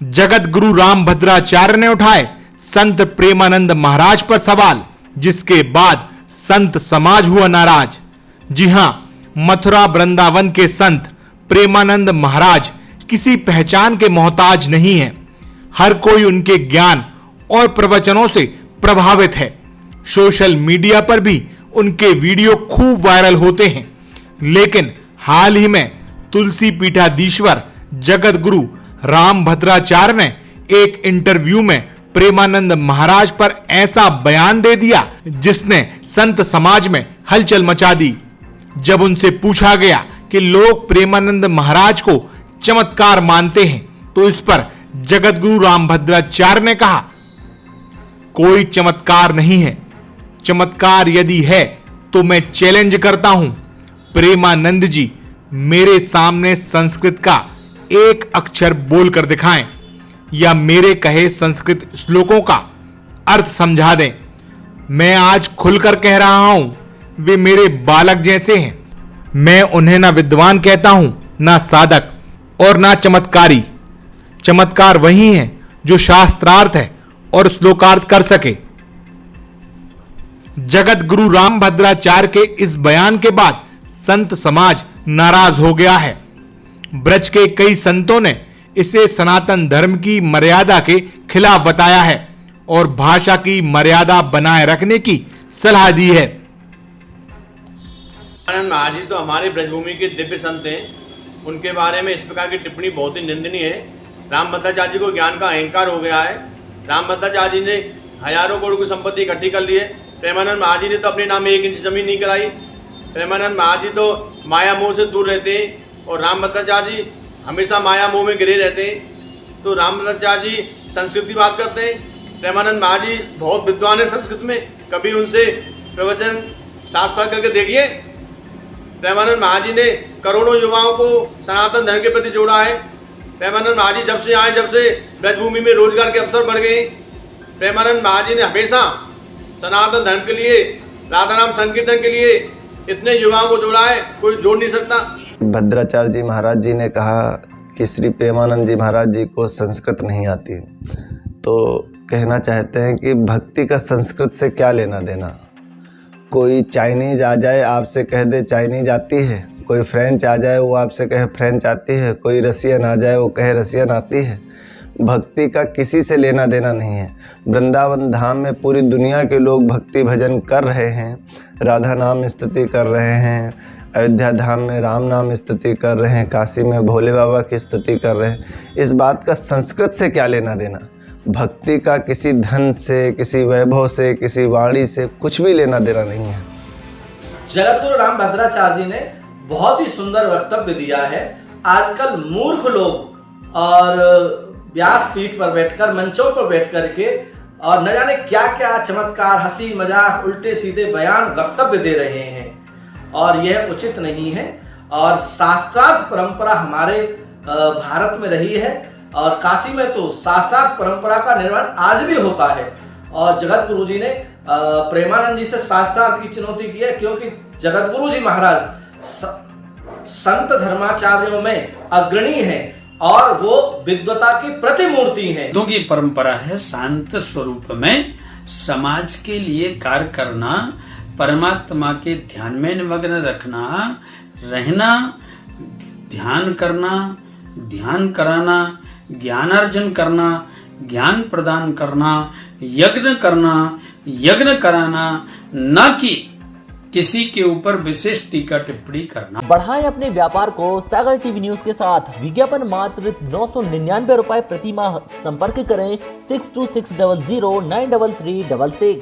जगत गुरु रामभद्राचार्य ने उठाए संत प्रेमानंद महाराज पर सवाल, जिसके बाद संत समाज हुआ नाराज। जी हां, मथुरा वृंदावन के संत प्रेमानंद महाराज किसी पहचान के मोहताज नहीं है। हर कोई उनके ज्ञान और प्रवचनों से प्रभावित है। सोशल मीडिया पर भी उनके वीडियो खूब वायरल होते हैं। लेकिन हाल ही में तुलसी पीठाधीश्वर जगत गुरु रामभद्राचार्य ने एक इंटरव्यू में प्रेमानंद महाराज पर ऐसा बयान दे दिया जिसने संत समाज में हलचल मचा दी। जब उनसे पूछा गया कि लोग प्रेमानंद महाराज को चमत्कार मानते हैं, तो इस पर जगत गुरु रामभद्राचार्य ने कहा, कोई चमत्कार नहीं है। चमत्कार यदि है तो मैं चैलेंज करता हूं, प्रेमानंद जी मेरे सामने संस्कृत का एक अक्षर बोलकर दिखाएं या मेरे कहे संस्कृत श्लोकों का अर्थ समझा दें। मैं आज खुलकर कह रहा हूं, वे मेरे बालक जैसे हैं। मैं उन्हें ना विद्वान कहता हूं, ना साधक और ना चमत्कारी। चमत्कार वही है जो शास्त्रार्थ है और श्लोकार्थ कर सके। जगत गुरु रामभद्राचार्य के इस बयान के बाद संत समाज नाराज हो गया है। ब्रज के कई संतों ने इसे सनातन धर्म की मर्यादा के खिलाफ बताया है और भाषा की मर्यादा बनाए रखने की सलाह दी है। महाराज जी तो हमारे ब्रजभूमि के दिव्य संत हैं। उनके बारे में इस प्रकार की टिप्पणी बहुत ही निंदनीय है। रामभद्राचार्य जी को ज्ञान का अहंकार हो गया है। रामभद्राचार्य जी ने हजारों करोड़ की संपत्ति इकट्ठी कर ली है। प्रेमानंद महाराज जी ने तो अपने नाम में 1 इंच जमीन नहीं कराई। प्रेमानंद महाराज जी तो माया मोह से दूर रहते हैं और रामभद्राचार्य जी हमेशा माया मोह में गिरे रहते हैं। तो रामभद्राचार्य जी संस्कृत की बात करते हैं। प्रेमानंद महाराज जी बहुत विद्वान है संस्कृत में। कभी उनसे प्रवचन साथ करके देखिए। प्रेमानंद महाराज जी ने करोड़ों युवाओं को सनातन धर्म के प्रति जोड़ा है। प्रेमानंद महाराज जी जब से आए, जब से ब्रजभूमि में रोजगार के अवसर बढ़ गए, प्रेमानंद महाराज जी ने हमेशा सनातन धर्म के लिए, राधा नाम संकीर्तन के लिए इतने युवाओं को जोड़ा है, कोई जोड़ नहीं सकता। भद्राचार्य जी महाराज जी ने कहा कि श्री प्रेमानंद जी महाराज जी को संस्कृत नहीं आती, तो कहना चाहते हैं कि भक्ति का संस्कृत से क्या लेना देना। कोई चाइनीज आ जाए आपसे कह दे चाइनीज आती है, कोई फ्रेंच आ जाए वो आपसे कहे फ्रेंच आती है, कोई रसियन आ जाए वो कहे रसियन आती है। भक्ति का किसी से लेना देना नहीं है। वृंदावन धाम में पूरी दुनिया के लोग भक्ति भजन कर रहे हैं, राधा नाम स्तुति कर रहे हैं, अयोध्या धाम में राम नाम स्तुति कर रहे हैं, काशी में भोले बाबा की स्तुति कर रहे हैं। इस बात का संस्कृत से क्या लेना देना। भक्ति का किसी धन से, किसी वैभव से, किसी वाणी से कुछ भी लेना देना नहीं है। जगत गुरु रामभद्राचार्य जी ने बहुत ही सुंदर वक्तव्य दिया है। आजकल मूर्ख लोग और व्यास पीठ पर बैठकर, मंचों पर बैठ करके और न जाने क्या क्या चमत्कार, हंसी मजाक, उल्टे सीधे बयान, वक्तव्य दे रहे हैं और यह उचित नहीं है। और शास्त्रार्थ परंपरा हमारे भारत में रही है और काशी में तो शास्त्रार्थ परंपरा का निर्माण आज भी होता है। और जगत गुरु जी ने प्रेमानंद जी से शास्त्रार्थ की चुनौती की है, क्योंकि जगत गुरु जी महाराज संत धर्माचार्यों में अग्रणी हैं और वो विद्वता की प्रतिमूर्ति है। वेदों की परंपरा है शांत स्वरूप में समाज के लिए कार्य करना, परमात्मा के ध्यान में निमग्न रखना, रहना, ध्यान करना, ध्यान कराना, ज्ञानार्जन करना, ज्ञान प्रदान करना, यज्ञ करना, यज्ञ कराना, न कि किसी के ऊपर विशेष टीका टिप्पणी करना। बढ़ाएं अपने व्यापार को सागर टीवी न्यूज के साथ। विज्ञापन मात्र 999 रुपए प्रति माह। संपर्क करें 6260093366।